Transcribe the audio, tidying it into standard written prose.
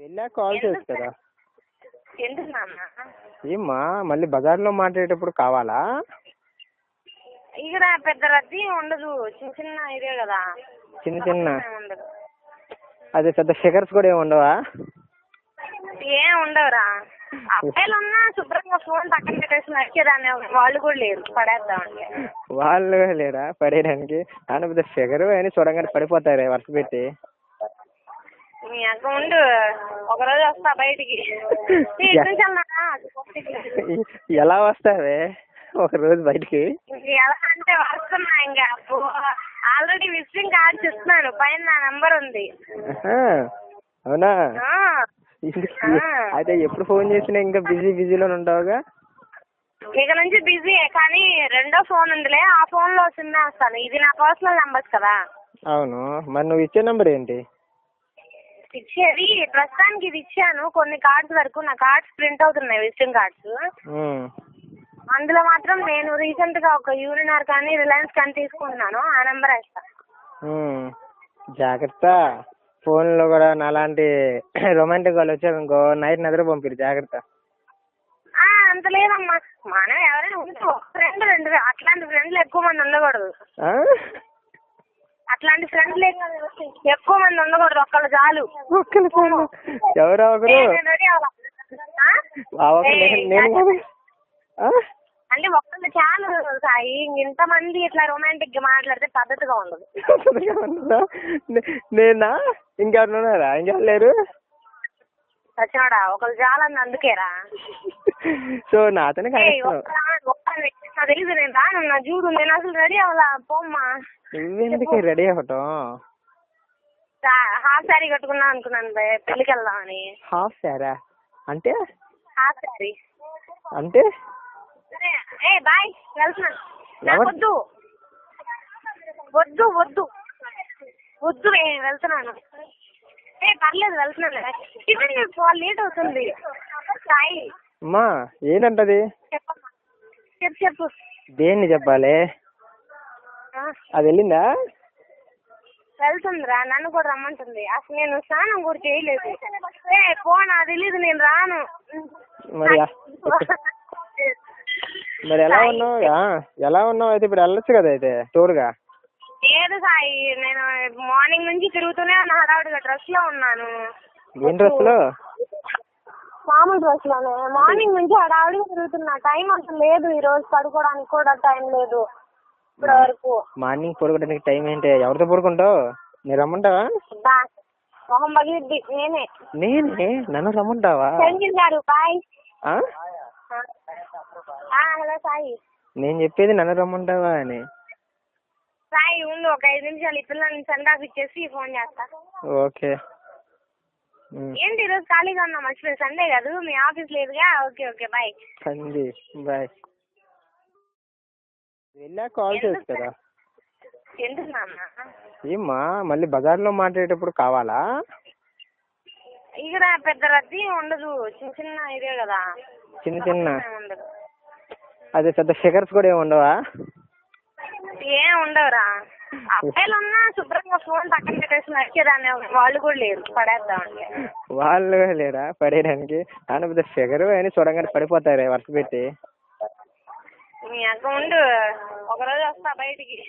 వెళ్ళాక కాల్ చేయొచ్చు కదా. ఎందుకు నాన్న? ఏమ్మా మళ్ళీ బజార్లో మాట్లాడేటప్పుడు కావాలా? ఇక్కడ పెద్ద రద్దీ ఉండదు, చిన్న చిన్న ఇదే కదా. చిన్న ఉండదు. అదే పెద్ద షిగర్స్ కూడా ఏమి ఉండవా? ఏం ఉండవురా. అబ్బాయిలు ఉన్నా శుభ్రంగా ఫోన్ పక్కన పెట్టేసి నడిచేదాన్ని, వాళ్ళు కూడా లేరు పడేద్దామంటే. వాళ్ళు లేరా పడేయడానికి? ఆయన పెద్ద షుగర్ అని చూడగానే పడిపోతారే వరుస పెట్టి. మీ అక్క ఉండు, ఒకరోజు వస్తా బయటికి. ఎలా వస్తావే ఒక రోజు బయటికి? ఎలా అంటే వస్తున్నా, ఇంకా ఆల్రెడీ విజిటింగ్ కార్డ్స్ ఇస్తున్నాను, పైన నా నంబర్ ఉంది. అవునా? అయితే ఎప్పుడు ఫోన్ చేసినా ఇంకా బిజీలో ఉంటావుగా. ఇక నుంచి బిజీ, కానీ రెండో ఫోన్ ఉందిలే, ఆ ఫోన్ లో సిమ్ వేస్తాను. ఇది నా పర్సనల్ నంబర్స్ కదా. అవును, మరి నువ్వు ఇచ్చే నంబర్ ఏంటి? ఇచ్చేది ప్రస్తుతానికి ఇది ఇచ్చాను, కొన్ని కార్డ్స్ వరకు. నా కార్డ్స్ ప్రింట్ అవుతున్నాయి, విజిటింగ్ కార్డ్స్. అందులో మాత్రం నేను రీసెంట్ గా ఒక యూనినార్ కానీ రిలయన్స్ కానీ తీసుకుంటున్నాను, ఆ నెంబర్ వేస్తా. జాగ్రత్త, ఫోన్ లో కూడా నాలాంటి రొమాంటిక్ వాళ్ళు వచ్చారు ఇంకో నైట్ నిద్ర పంపిరు, జాగ్రత్త. అంత లేదమ్మా, మనం ఎవరైనా ఉంటే ఒక ఫ్రెండ్ రెండు, అట్లాంటి ఫ్రెండ్లు ఎక్కువ మంది ఉండకూడదు. అట్లాంటి ఫ్రెండ్లు ఎక్కువ మంది ఉండకూడదు, ఒక్కళ్ళు చాలు. ఎవరో ఒకరు అంటే ఒక్కళ్ళు చాలు సాయి. ఇంతమంది ఇట్లా రొమాంటిక్ గా మాట్లాడితే పద్ధతిగా ఉండదు. నేనా? ఇంకెవరున్నారా? ఇంకెవరు లేరు? సచ్చినాడా, ఒకళ్ళు చాలని అందుకేరా. సో నాతోనే తెలియదు, నేను రానున్నా చూడు. నేను అసలు రెడీ అవ్వాలా, పోమ్మా. నువ్వెందుకు రెడీ అవ్వటం? హాఫ్ శారీ కట్టుకున్నా అనుకున్నాను పెళ్లికి వెళ్దామని. హాఫ్ శారీ అంటే? హాఫ్ శారీ అంటే బాయ్, వెళ్తున్నా. వద్దు వద్దు వద్దు వద్దు, వెళ్తున్నాను. పర్లేదు వెళ్తున్నాను. టిఫిన్ లేట్ అవుతుంది సాయి. అమ్మా ఏంటంటది? చెప్పమ్మా, చెప్పు. దేన్ని చెప్పాలి? అది వెళ్ళిందా? వెళ్తుందిరా, నన్ను కూడా రమ్మంటుంది. అసలు నేను స్నానం కూడా చేయలేదు. పోనా, తెలీదు, నేను రాను. మరి ఎలా ఉన్నావు అయితే? ఇప్పుడు వెళ్ళొచ్చు కదా అయితే టూర్గా. లేదు సాయి, నేను మార్నింగ్ నుంచి తిరుగుతూనే ఉన్నా, హడావుడిగా డ్రెస్ లో ఉన్నాను. ఏం డ్రెస్ లో? మామూలు డ్రెస్ లోనే. మార్నింగ్ నుంచి హడావుడిగా తిరుగుతున్నా, టైం అసలు లేదు. ఈ రోజు పడుకోవడానికి కూడా టైం లేదు ఇప్పటి వరకు. మార్నింగ్ పడుకోవడానికి టైం ఏంటి? ఎవరితో పడుకుంటావు? నేను రమ్మంటావా? మొహం పగిలిద్ది. నేనే నన్ను రమ్మంటావా? గారు బాయ్. హలో సాయి, నేను చెప్పేది నన్ను రమ్మంటావా అని. సాయి ఉండు, ఒక 5 నిమిషాలు ఈ పిల్లల్ని సండాస్ ఇచ్చేసి ఫోన్ చేస్తా. ఓకే. ఏంటి ఈరోజు ఖాళీగా ఉన్నా? మర్చిపోయి, సండే కాదు, మీ ఆఫీస్ లేదుగా. Okay bye. బాయ్. వెళ్ళాక కాల్ చేయొచ్చు కదా. ఎందుకు నాన్న? ఏమ్మా మళ్ళీ బజార్లో మాట్లాడేటప్పుడు కావాలా? ఇక్కడ పెద్ద రద్దీ ఉండదు, చిన్న చిన్న ఇదే కదా. చిన్న ఉండదు. అదే పెద్ద షిగర్స్ కూడా ఏమి ఉండవా? ఏం ఉండవురా. అబ్బాయిలు ఉన్నా శుభ్రంగా ఫోన్ పక్కన పెట్టేసి నడిచేదాన్ని, వాళ్ళు కూడా లేరు పడేద్దామంటే. వాళ్ళు లేరా పడేయడానికి? ఆయన పెద్ద షుగర్ అని చూడగానే పడిపోతారే వరుస పెట్టి. మీ అక్క ఉండు, ఒకరోజు వస్తా బయటికి.